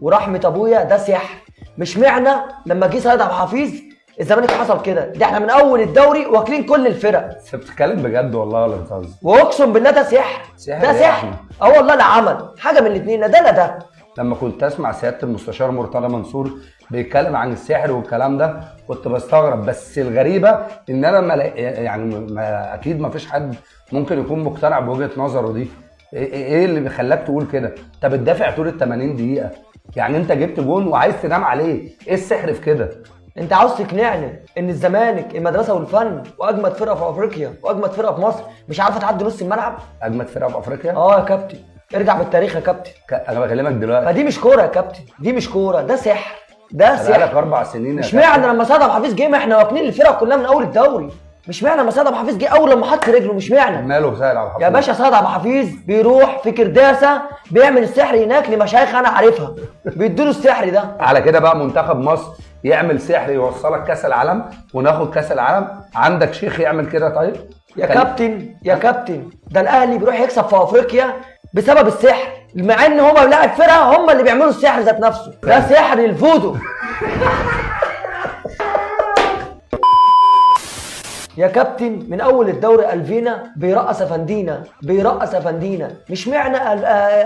ورحمه ابويا ده سحر. مش معنى لما جه سيد عبد الحفيظ الزمالك حصل كده، ده احنا من اول الدوري واكلين كل الفرق. انت بتتكلم بجد والله ولا بتهزر؟ واقسم بالله ده سحر. ده سحر. والله لا عمل حاجه من الاثنين، لا ده لا ده. لما كنت اسمع سياده المستشار مرتضى منصور بيتكلم عن السحر والكلام ده كنت بستغرب، بس الغريبه ان انا اكيد ما فيش حد ممكن يكون مقتنع بوجهه نظره دي. ايه اللي بيخلاك تقول كده؟ انت بتدافع طول ال 80 دقيقه، يعني انت جبت جون وعايز تنام عليه، ايه السحر في كده؟ انت عاوز تقنعني ان الزمالك المدرسه والفن واجمد فرقه في افريقيا واجمد فرقه في مصر مش عارفه تعدي نص الملعب؟ اجمد فرقه في افريقيا؟ يا كابتن ارجع بالتاريخ يا كابتن. انا بكلمك دلوقتي. فدي مش كوره يا كابتن، دي مش كوره، ده سحر. ده سحر. بقالك 4 سنين. مش معنى لما سيد عبد الحفيظ جه ما احنا واكلين الفرق كلها من اول الدوري. مش معنى لما سيد عبد الحفيظ جه اول لما حط رجله، مش معنى. ماله سيد عبد الحفيظ؟ يا باشا سيد عبد الحفيظ بيروح في كرداسه بيعمل السحر هناك لمشايخ انا عارفها، بيدوا السحر ده. على كده بقى منتخب مصر يعمل سحر يوصلك كاس العالم وناخد كاس العالم، عندك شيخ يعمل كده؟ طيب يا كابتن يا كابتن، ده الاهلي بيروح يكسب في افريقيا بسبب السحر، مع ان هما بيلاعب فرقه هم اللي بيعملوا السحر ذات نفسه. ده سحر الفودو. يا كابتن من اول الدوري الفينا بيرقص افندينا، بيرقص افندينا. مش معنى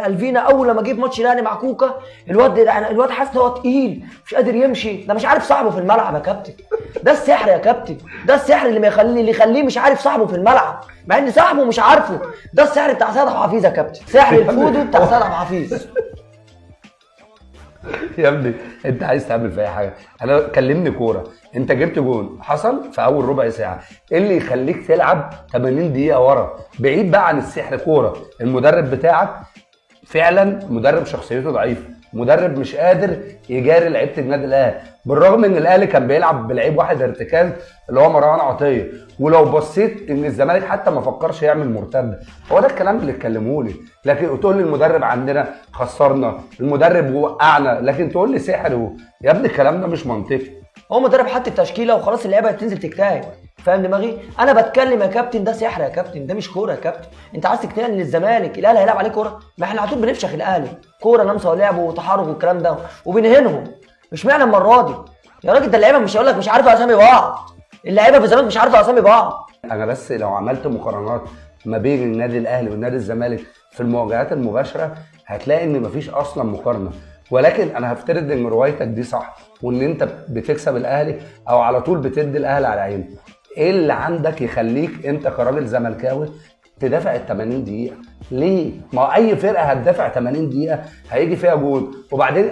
الفينا اول لما جه ماتش الاهلي مع كوكا الواد حاسس ان هو تقيل مش قادر يمشي، ده مش عارف صاحبه في الملعب يا كابتن. ده السحر يا كابتن، ده السحر اللي يخليه مش عارف صاحبه في الملعب مع ان صاحبه مش عارفه. ده السحر بتاع سيد عبد الحفيظ يا كابتن، سحر الفودو بتاع سيد عبد الحفيظ. يا ابني انت عايز تعمل في اي حاجه. انا كلمني كوره، انت جبت جون حصل في اول ربع ساعه، ايه اللي يخليك تلعب 80 دقيقه ورا؟ بعيد بقى عن السحر كوره. المدرب بتاعك فعلا مدرب شخصيته ضعيفه، مدرب مش قادر يجاري لعيبه النادي الاهلي، بالرغم ان الاهلي كان بيلعب بلعيب واحد ارتكاز اللي هو مروان عطيه، ولو بصيت ان الزمالك حتى ما فكرش يعمل مرتده. هو ده الكلام اللي اتكلموا لي، لكن تقول لي المدرب عندنا خسرنا، المدرب وقعنا، لكن تقول لي سحر يا ابني الكلام ده مش منطقي. هو مدرب حط التشكيله وخلاص اللعيبه بتنزل تجتهد، فاهم دماغي؟ انا بتكلم يا كابتن ده سحر يا كابتن، ده مش كوره يا كابتن. انت عايز تقنعني ان الزمالك الاهلي هيلعب عليه كوره؟ ما احنا على طول بنفشخ الاهلي كوره لمسه ولعب وتحرك والكلام ده وبنهنهم. مش معنى المره دي يا راجل، ده اللعيبه مش هقول لك مش عارفه اسامي بعض، اللعيبه في الزمالك مش عارفه اسامي بعض. انا بس لو عملت مقارنات ما بين النادي الاهلي والنادي الزمالك في المواجهات المباشره هتلاقي ان مفيش اصلا مقارنه، ولكن انا هفترض ان روايتك دي صح وان انت بتكسب الاهلي او على طول بتدي الاهلي على عينه. ايه اللي عندك يخليك انت كراجل زملكاوي تدافع ال 80 دقيقه؟ ليه؟ ما اي فرقه هتدافع 80 دقيقه هيجي فيها جول، وبعدين